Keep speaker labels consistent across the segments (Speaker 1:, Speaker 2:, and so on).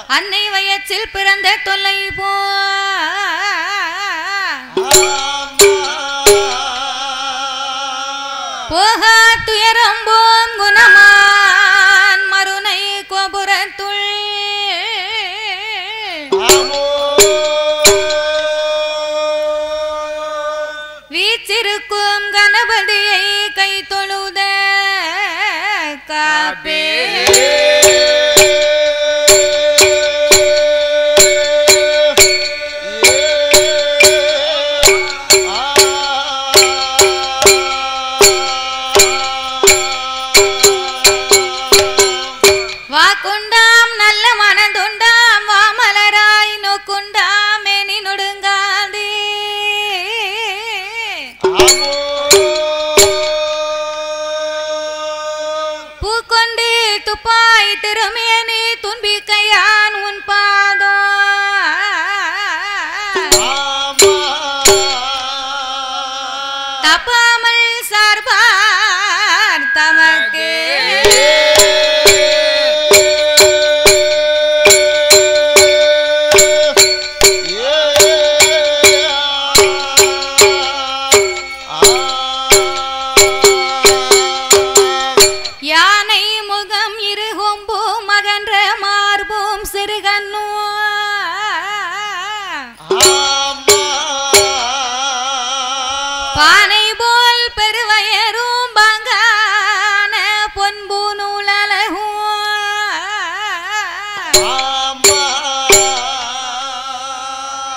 Speaker 1: அன்னை வயற்றில் பிறந்த தொல்லை போ போகா துயரம்போம் குணமான் மருனை கோபுரத்துள் வீச்சிருக்கும் கணபதியை கை தொழுத காப்பே வாக்குண்டாம் நல்ல மனதுண்டாம் வாமலராய் நோக்குண்டாம் மேனி நொடுங்காதே பூக்கொண்டு துப்பாய் திருமேனி துன்பிக்கையான் உன் பாதோ தப்பாமல் சார்பார் தமக்கே யானை முகம் இருகொம்பும் மகன்ற மார்பும் சிறுகண்ணு பானை போல் பெருவயரும் பங்கான பொன்பு நூலழகும்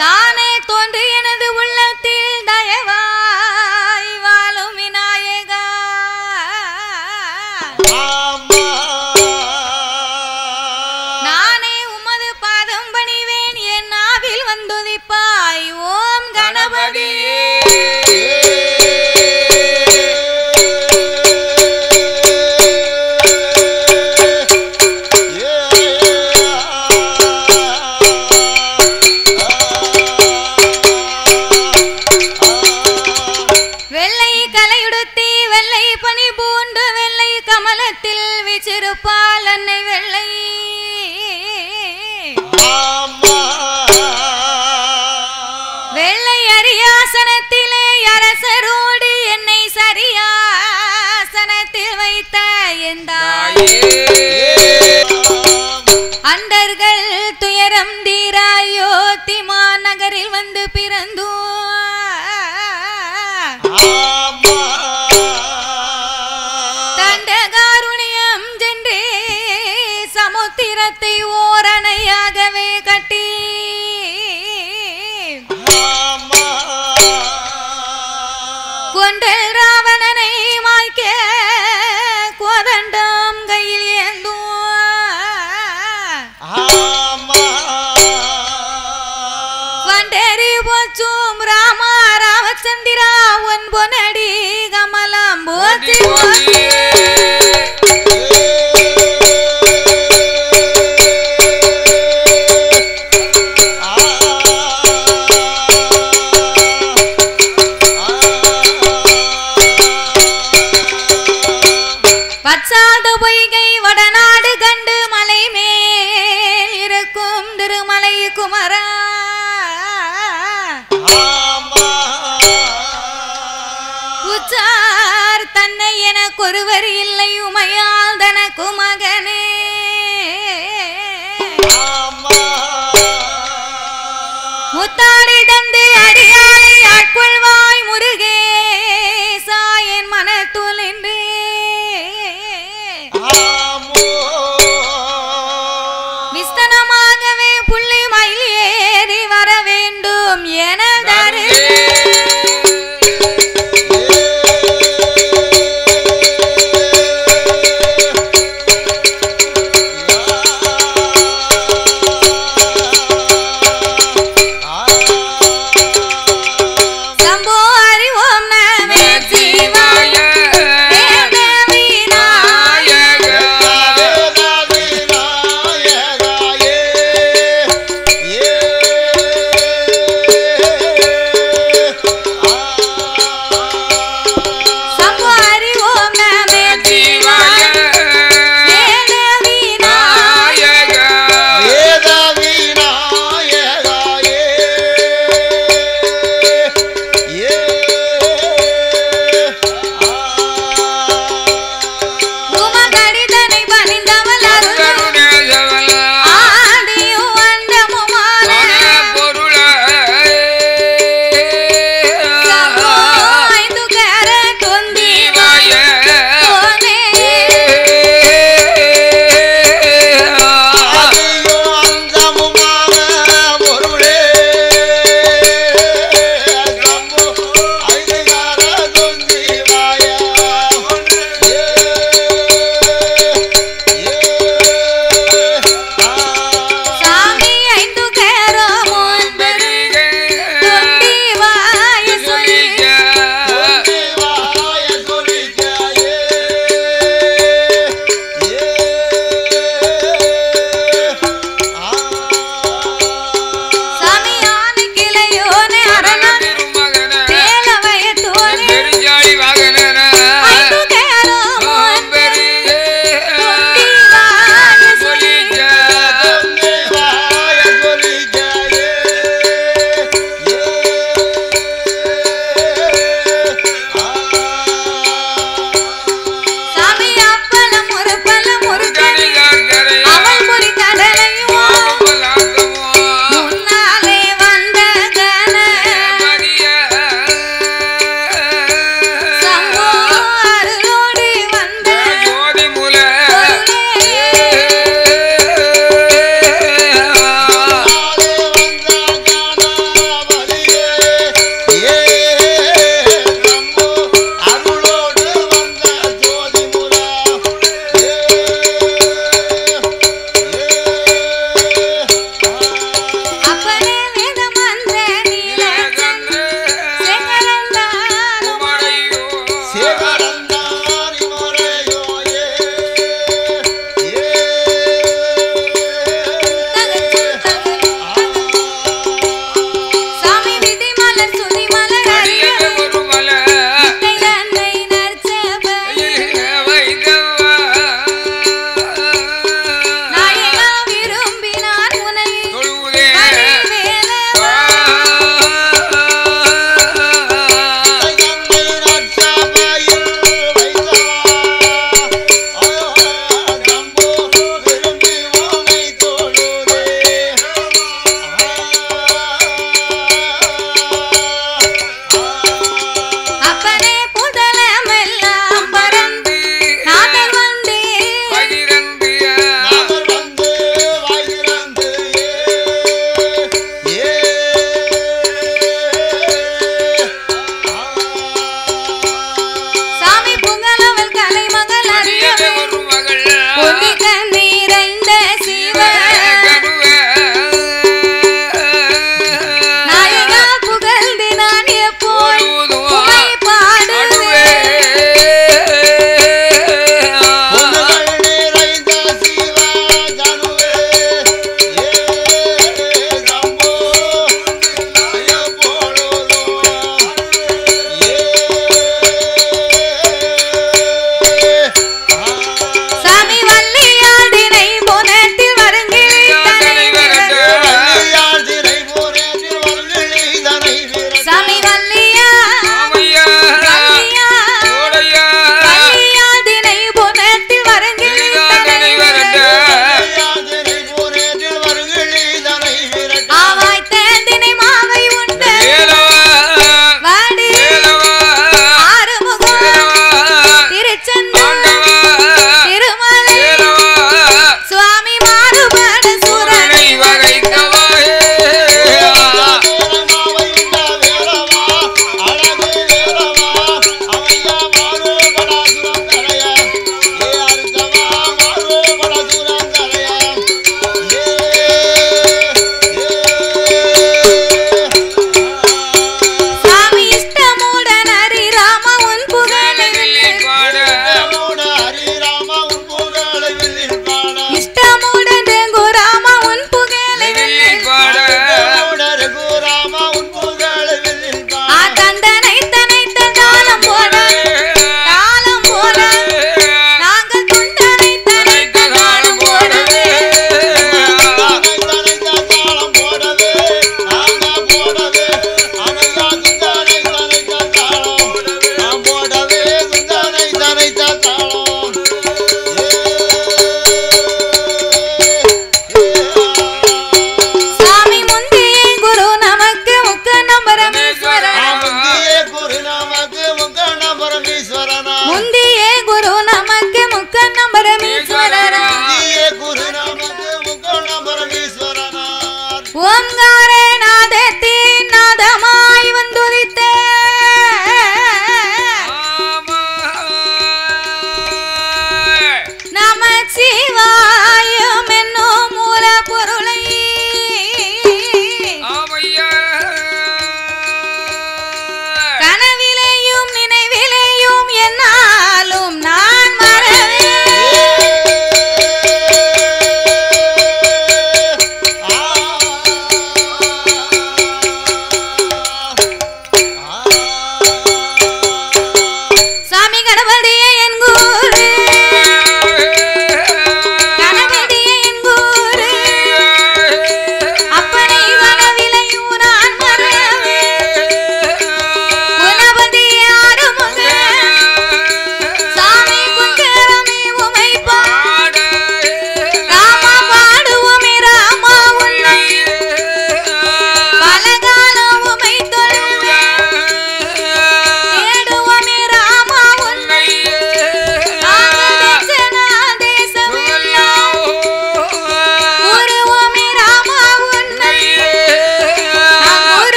Speaker 1: தானே தோன்றி எனது உள்ளத்தில் தயவாய் வாழும் விநாயகா நானே உமது பாதம் பணிவேன் என் நாவில் வந்துதிப்பாய் ஓம் கணபதியே வெள்ளை கலையுடுத்தி வெள்ளை பனி பூண்டு வெள்ளை கமலத்தில் வீச்சிருப்பால் அன்னை வெள்ளை வெள்ளை அரியாசனத்திலே அரசரோடு என்னை சரியாசனத்தில் வைத்த எந்தாயே அண்டர்கள் துயரம் தீராயோ திமா நகரில் வந்து பிறந்தோ தண்டகாருணியம் சென்றே சமுத்திரத்தை ஓரணையாகவே கட்டி கொண்டல் ராவணனை மாய்க்க கோதண்டம் கையில் ஏந்தும் வண்டேறி போச்சும் ராமா ராமச்சந்திரா உன் பொனடி கமலம் போற்றி போற்றி பச்சாத பொய்கை வடநாடு கண்டு மலை மேல் இருக்கும் திருமலை குமரா உச்சார் தன்னை எனக்கொருவர் இல்லை உமையால் தனக்கு மகனே முத்தாடிடந்து அடியாளை ஆட்கொள்வாய் முருகேசா என் மனத்துள் என்று விஸ்தனமாகவே புள்ளி மயில் ஏறி வர வேண்டும் எனதரு சம்போ அறிவோம் நமே சிவாய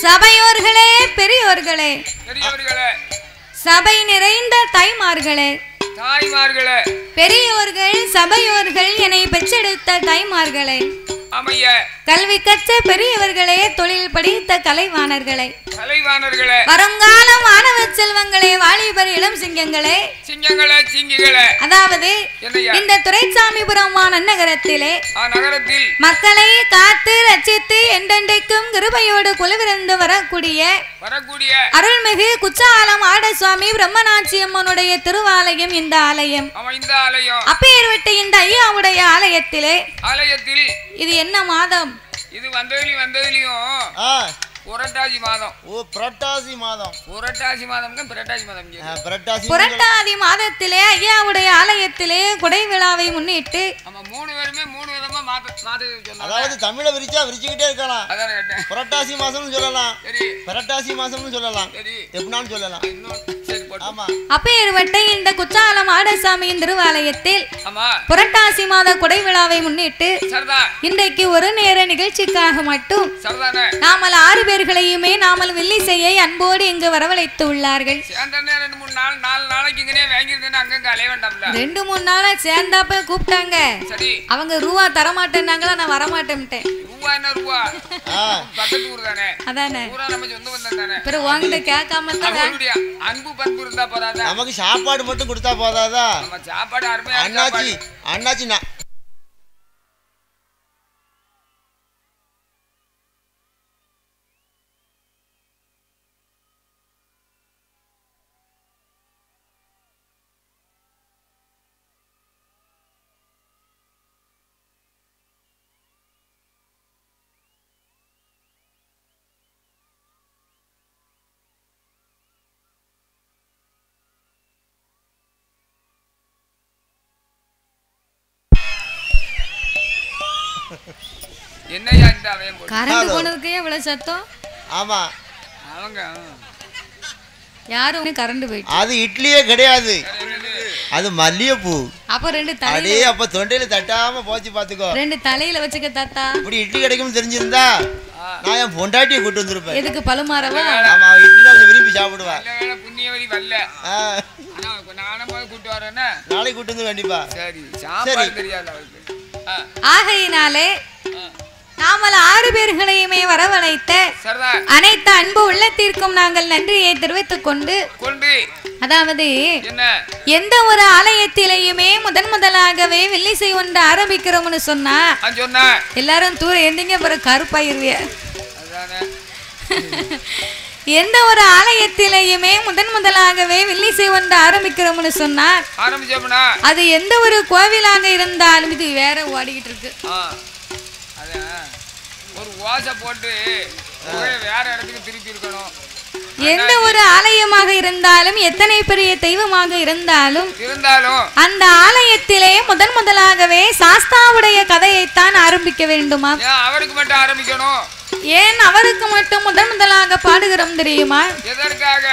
Speaker 1: சபையோர்களே, பெரியோர்களே,
Speaker 2: பெரியோர்களே,
Speaker 1: சபை நிறைந்த தாய்மார்களே,
Speaker 2: தாய்மார்களே,
Speaker 1: பெரியோர்கள், சபையோர்கள், என்னை பெற்றெடுத்த தாய்மார்களே,
Speaker 2: அமைய
Speaker 1: கல்வி கற்ற பெரியவர்களே, தொழில் படித்த கலைவாணர்களே,
Speaker 2: கலைவாணர்களே,
Speaker 1: வருங்கால மாணவ செல்வங்களே, வாலிபர் இளம் சிங்கங்களே,
Speaker 2: சிங்கங்களே, சிங்கிகளே,
Speaker 1: அதாவது
Speaker 2: என்னையா
Speaker 1: இந்த துரைசாமிபுரம் நகரத்திலே
Speaker 2: நகரத்தில்
Speaker 1: மக்களை காத்து ரட்சித்து என்றென்றைக்கும் கிருபையோடு குழுவிருந்து வரக்கூடிய அருள்மிகு குற்றாலம் ஆடசுவாமி பிரம்மநாச்சி அம்மனுடைய திருவாலயம் இந்த ஆலயம். அப்பேற்பட்ட இந்த ஐயாவுடைய ஆலயத்தில் இது என்ன மாதம்?
Speaker 2: இது வந்ததுலயும் புரட்டாசி மாதம்.
Speaker 3: ஓ, புரட்டாசி மாதம்.
Speaker 2: புரட்டாசி மாதம்.
Speaker 1: புரட்டாசி மாதத்திலே ஐயாவுடைய ஆலயத்திலே குடை விழாவை முன்னிட்டு
Speaker 2: நம்ம மூணு பேருமே மூணு விதமா மாத்து.
Speaker 3: அதாவது தமிழ விரிச்சா விரிச்சுக்கிட்டே இருக்கலாம். அதான் கேட்டேன். புரட்டாசி மாசம்னு சொல்லலாம், சரி, புரட்டாசி மாசம்னு சொல்லலாம், சரி, எப்படினாலும் சொல்லலாம். ஆமா.
Speaker 1: அப்பேற்பட்ட இந்த குற்றாலம் ஆடசாமியின் திருவாலயத்தில் புரட்டாசி மாத குடை விழாவை முன்னிட்டு இன்றைக்கு ஒரு நேர நிகழ்ச்சிக்காக மட்டும் நாமல் 6 பேர்களையுமே நாமல் வில்லிசையை அன்போடு இங்கு வரவழைத்து உள்ளார்கள். 2-3 நாளா சேர்ந்தாப்ப கூப்பிட்டாங்க. அவங்க ரூபா தரமாட்டேன்னாங்களா, நான் வரமாட்டேன்ட்டேன். அதானே உங்ககிட்ட கேட்காம
Speaker 2: அன்பு பண்பு இருந்தா போதாதா?
Speaker 3: நமக்கு சாப்பாடு மட்டும் கொடுத்தா போதாதா?
Speaker 2: சாப்பாடு அருமையா
Speaker 3: அண்ணாச்சி அண்ணாச்சி
Speaker 2: என்னையா இந்த அவன்
Speaker 1: கரண்ட் போனதுக்கே இவ்வளவு சத்தம்?
Speaker 3: ஆமா,
Speaker 2: அவங்க
Speaker 1: யாரும் கரண்ட் போயிட்டு.
Speaker 3: அது இட்லியே கிடையாது, அது மல்லிகைப்பூ.
Speaker 1: அப்ப 2
Speaker 3: தலையில அப்ப தொண்டையில தட்டாம போச்சு பாத்துக்கோ.
Speaker 1: 2 தலையில வச்சுக்க தாத்தா.
Speaker 3: இப்படி இட்லி கிடைக்கும் தெரிஞ்சிருந்தா நான் என் பொண்டாட்டியை கூட்டு வந்திருப்பேன்.
Speaker 1: எதுக்கு பழுமாறவா?
Speaker 3: ஆமா, இட்லி கொஞ்சம் விரும்பி சாப்பிடுவா.
Speaker 2: புண்ணியவதி வரல, நானும் போய் கூட்டு வரேன்னா
Speaker 3: நாளைக்கு கூட்டு வந்து கண்டிப்பா.
Speaker 2: சரி, சாப்பாடு தெரியாது அவருக்கு.
Speaker 1: ஆகையினாலே நாமல் 6 பேர்களையுமே வரவழைத்த அனைத்து அன்பு உள்ளத்திற்கும் நாங்கள் நன்றியை தெரிவித்துக் கொண்டு, அதாவது எந்த ஒரு ஆலயத்திலேயுமே முதலாகவே வில்லிசை ஒன்று ஆரம்பிக்கிறோம்னு சொன்னா எல்லாரும் தூர எந்திங்க பிறகு கருப்பாயிருவிய. எந்த ஒரு ஆலயத்திலேயுமே முதலாகவே வில்லிசை ஒன்று ஆரம்பிக்கிறோம்னு சொன்னா அது எந்த ஒரு கோவிலாக இருந்தாலும் இது வேற ஓடிக்கிட்டு இருக்கு.
Speaker 2: ஒரு ஓசை போட்டு வேற இடத்துக்கு திருப்பி இருக்கணும்.
Speaker 1: எந்த ஒரு ஆலயமாக இருந்தாலும் எத்தனை பெரிய தெய்வமாக இருந்தாலும் அந்த ஆலயத்திலே முதலாகவே சாஸ்தாவுடைய கதையைத்தான் ஆரம்பிக்க வேண்டுமா?
Speaker 2: அவருக்கு மட்டும் ஆரம்பிக்கணும்.
Speaker 1: ஏன் அவருக்கு மட்டும் முதலாக பாடுகிறோம் தெரியுமா?
Speaker 2: எதற்காக?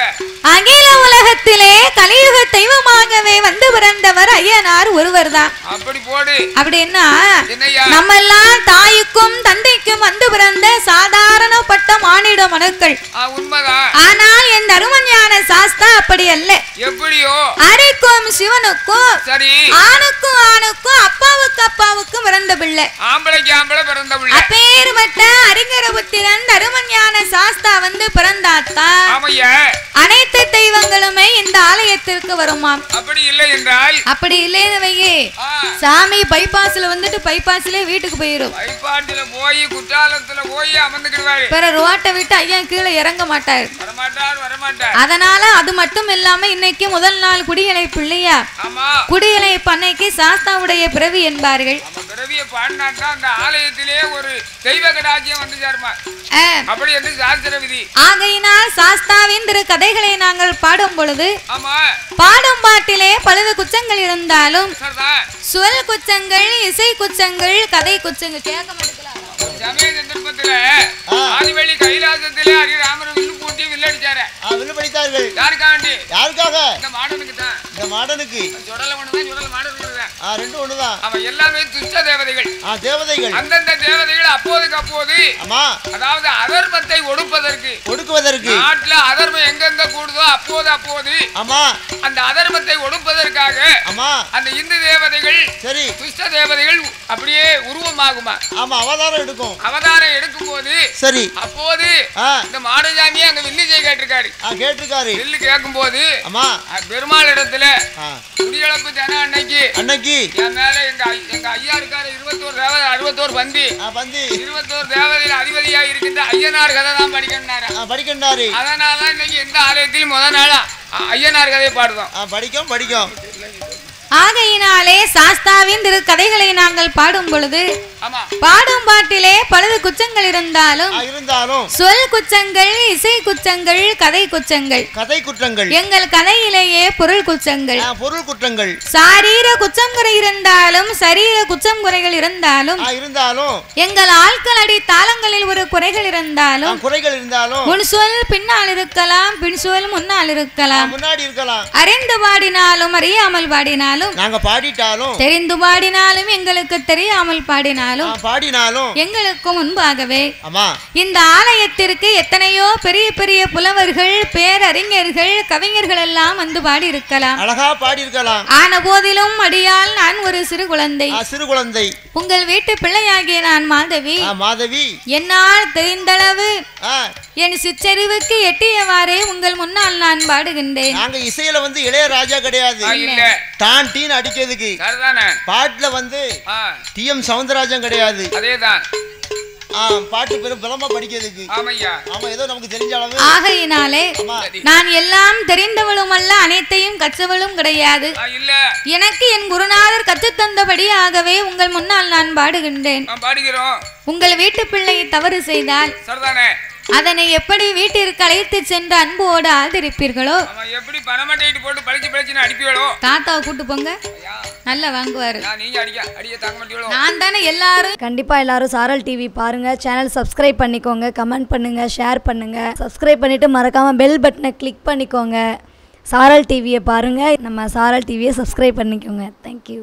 Speaker 1: அகில உலகத்திலே கலியுக தெய்வமாகவே வந்து பிறந்தவர் ஐயனார் ஒருவர் தான்.
Speaker 2: அப்படி போடு.
Speaker 1: அப்படின்னா நம்ம எல்லாம் தாய்க்கும் தந்தைக்கும் வந்து பிறந்த சாதாரணப்பட்ட மானிட மனுக்கள்.
Speaker 2: உண்மைதான்.
Speaker 1: ஆனால் என் அருமஞான சாஸ்தா அப்படி அல்ல.
Speaker 2: எப்படியோ
Speaker 1: அரிக்கும் சிவனுக்கும்
Speaker 2: சரி
Speaker 1: ஆணுக்கும் ஆணுக்கும் அப்பாவுக்கும் பிறந்த பிள்ளை.
Speaker 2: ஆம்பளைக்கு ஆம்பளை பிறந்த பிள்ளை.
Speaker 1: அப்பேற்பட்ட அரிங்கரபுத்திரன் அருமஞான சாஸ்தா வந்து பிறந்தாத்தா அனைத்து தெய்வங்களுமே இந்த ஆலயத்திற்கு வருமாம்.
Speaker 2: அப்படி இல்லை என்றால்
Speaker 1: அப்படி இல்லைன்னு வையே சாமி பைபாஸ்ல வந்துட்டு பைபாஸ்ல வீட்டுக்கு போயிரும்.
Speaker 2: பைபாஸ்ல போய் குற்றாலத்துல போய் அமர்ந்துக்கிடுவாரு.
Speaker 1: பிற ரோட்டை விட்டு ஐயா கீழே இறங்க மாட்டார். அதனால அது மட்டும் இல்லாம இன்னைக்கு முதல் நாள் குடியழைப்பு இல்லையா? குடியழைப்பு அன்னைக்கு சாஸ்தாவுடைய பிறவி என்பார்கள்.
Speaker 2: பிறவியை பாடினாட்டா அந்த ஆலயத்திலே ஒரு தெய்வ கடாட்சியம் வந்து சேர்மா. அப்படி என்று சாஸ்திர விதி.
Speaker 1: ஆகையினால் சாஸ்தாவின் திரு கதைகளை நாங்கள் பாடும் பொழுது பாடும் பாட்டிலே பழுது குச்சங்கள் இருந்தாலும் சொல் குச்சங்கள், இசை குச்சங்கள், கதை குச்சங்கள் கேட்க மாட்டேங்கிறாங்க.
Speaker 2: சமய சந்தர்ப்பத்துல ஆதிவெளி கைலாசத்திலே ஹரிராமர் வில்லு பூட்டி வில்லடிச்சாரு.
Speaker 3: வைத்தார்கள். யாருக்காக? இந்த மாடனுக்கு. சுடல ஒண்ணுதான், சுடல மாடன் ஒண்ணுதான். ரெண்டு ஒண்ணுதான்.
Speaker 2: அவன் எல்லாமே துஷ்ட தேவதைகள்.
Speaker 3: தேவதைகள்.
Speaker 2: அந்தந்த தேவதைகள் அப்போதுக்கு அப்போது அதாவது அதர்மத்தை ஒடுக்குவதற்கு நாட்டுல அதர்மம் எங்கெங்க கூடுதோ அப்போது அந்த அதர்மத்தை ஒடுப்பதற்காக அந்த இந்து தேவதைகள் சரி துஷ்ட தேவதைகள் அப்படியே உருவமாகுமா?
Speaker 3: அவதாரம் எடுக்கும்.
Speaker 2: அவதாரம் எடுக்கும் போது சரி அப்போது இந்த மாடசாமியை அங்க வில்லிஜை கேட்டிருக்காரு. வில்லு கேட்கும் போது பெருமாள் இடத்துல குடியளப்பு ஜன அன்னைக்கு என் மேல எங்க ஐயா இருக்காரு 21 தேவதை 61 பந்தி 21 தேவதையில் அதிபதியா இருக்கின்ற ஐயனார் கதை தான் படிக்கின்றாரு. அதனால இன்னைக்கு எந்த ஆலயத்திலும் முதல் நாளா ஐயனார் கதையை பாடுதோம். படிக்கும்.
Speaker 1: ஆகையினாலே சாஸ்தாவின் திரு கதைகளை நாங்கள் பாடும் பொழுது பாடும் பாட்டிலே பலது குச்சங்கள் இருந்தாலும் சொல் குச்சங்கள், இசை குச்சங்கள், கதை குற்றங்கள் எங்கள் கதையிலேயே பொருள் குற்றங்கள் சாரீர குச்சம் குறை இருந்தாலும் சரீர குச்சம் குறைகள் இருந்தாலும் எங்கள் ஆட்கள் அடி தாளங்களில் ஒரு குறைகள் இருந்தாலும் முன் சொல் பின்னால் இருக்கலாம், பின் சொல் முன்னால் இருக்கலாம். அறிந்து பாடினாலும் அறியாமல் பாடினாலும்
Speaker 3: நாங்க பாடிட்டாலும்
Speaker 1: தெரிந்து பாடினாலும் எங்களுக்கு தெரியாமல் பாடினாலும் எங்களுக்கு முன்பாகவே இந்த ஆலயத்திற்கு எத்தனையோ பெரிய பெரிய புலவர்கள், பேரறிஞர்கள், கவிஞர்கள் எல்லாம் வந்து பாடி இருக்கலாம்,
Speaker 3: அழகா பாடி இருக்கலாம்.
Speaker 1: ஆன போதிலும் அடியால் நான் ஒரு சிறு குழந்தை. உங்கள் வீட்டு பிள்ளையாகிய நான் மாதவி. என்னால் தெரிந்தளவு என் சிற்றறிவுக்கு எட்டியவாறே உங்கள் முன்னால் நான் பாடுகின்றேன்.
Speaker 3: நாங்க இசையில வந்து இளையராஜா கிடையாது. தான் டீன் அடிக்கிறதுக்கு பாட்டுல வந்து டி.எம். சவுந்தரராஜன் கிடையாது.
Speaker 2: அதேதான்
Speaker 3: பாட்டு பெரும் விளம்ப படிக்கிறதுக்கு. ஏதோ நமக்கு தெரிஞ்ச அளவு.
Speaker 1: ஆகையினாலே நான் எல்லாம் தெரிந்தவளும் அல்ல, அனைத்தையும் கற்றவளும் கிடையாது. எனக்கு என் குருநாதர் கற்றுத்தந்தபடியாகவே உங்கள் முன்னால் நான் பாடுகின்றேன். உங்கள் வீட்டு பிள்ளை தவறு செய்தால் அதனை எப்படி வீட்டிற்கு அழைத்து சென்று அன்போடு ஆதரிப்பீர்களோ,
Speaker 2: எப்படி பணமட்டையிட்டு போட்டு பளிச்சு அடிப்பீங்களோ,
Speaker 1: தாத்தாவை கூட்டு போங்க நல்லா வாங்குவாரு. நான் தானே எல்லாரும்.
Speaker 4: கண்டிப்பா எல்லாரும் சாரல் டிவி பாருங்க. சேனல் சப்ஸ்கிரைப் பண்ணிக்கோங்க, கமெண்ட் பண்ணுங்க, ஷேர் பண்ணுங்க. சப்ஸ்கிரைப் பண்ணிட்டு மறக்காம பெல் பட்டனை கிளிக் பண்ணிக்கோங்க. சாரல் டிவியை பாருங்க, நம்ம சாரல் டிவியை சப்ஸ்கிரைப் பண்ணிக்கோங்க. தேங்க்யூ.